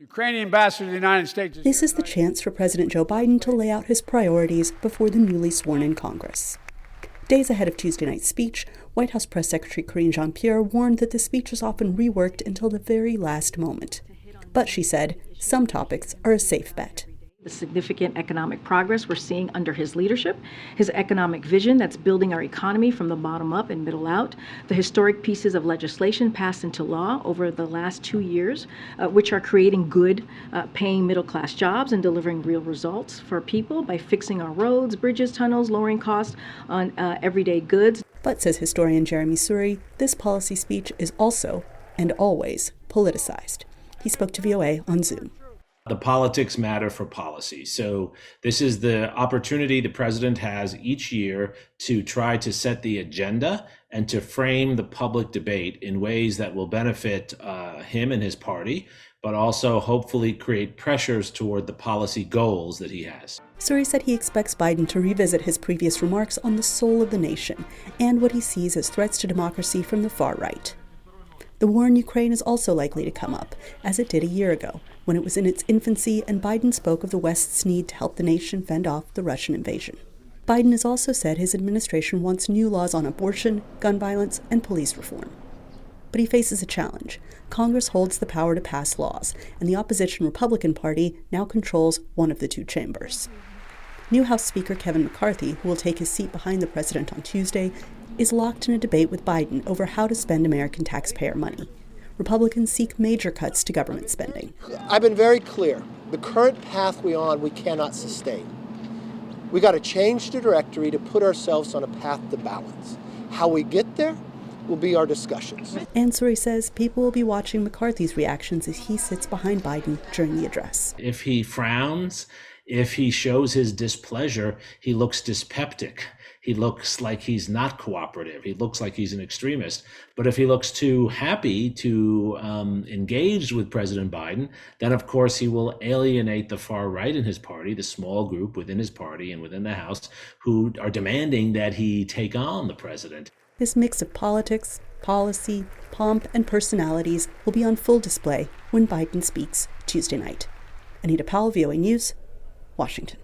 Ukrainian ambassador to the United States. This is the chance for President Joe Biden to lay out his priorities before the newly sworn-in Congress. Days ahead of Tuesday night's speech, White House Press Secretary Karine Jean-Pierre warned that the speech is often reworked until the very last moment. But she said some topics are a safe bet. The significant economic progress we're seeing under his leadership, his economic vision that's building our economy from the bottom up and middle out, the historic pieces of legislation passed into law over the last 2 years, which are creating good, paying middle-class jobs and delivering real results for people by fixing our roads, bridges, tunnels, lowering costs on everyday goods. But, says historian Jeremy Suri, this policy speech is also, and always, politicized. He spoke to VOA on Zoom. The politics matter for policy. So this is the opportunity the president has each year to try to set the agenda and to frame the public debate in ways that will benefit him and his party, but also hopefully create pressures toward the policy goals that he has. Suri said he expects Biden to revisit his previous remarks on the soul of the nation and what he sees as threats to democracy from the far right. The war in Ukraine is also likely to come up, as it did a year ago, when it was in its infancy and Biden spoke of the West's need to help the nation fend off the Russian invasion. Biden has also said his administration wants new laws on abortion, gun violence, and police reform. But he faces a challenge. Congress holds the power to pass laws, and the opposition Republican Party now controls one of the two chambers. New House Speaker Kevin McCarthy, who will take his seat behind the president on Tuesday, is locked in a debate with Biden over how to spend American taxpayer money. Republicans seek major cuts to government spending. I've been very clear. The current path we're on, we cannot sustain. We got to change the directory to put ourselves on a path to balance. How we get there will be our discussions. And Suri says people will be watching McCarthy's reactions as he sits behind Biden during the address. If he frowns, if he shows his displeasure, he looks dyspeptic. He looks like he's not cooperative. He looks like he's an extremist. But if he looks too happy to engage with President Biden, then of course he will alienate the far right in his party, the small group within his party and within the House who are demanding that he take on the president. This mix of politics, policy, pomp, and personalities will be on full display when Biden speaks Tuesday night. Anita Powell, VOA News, Washington.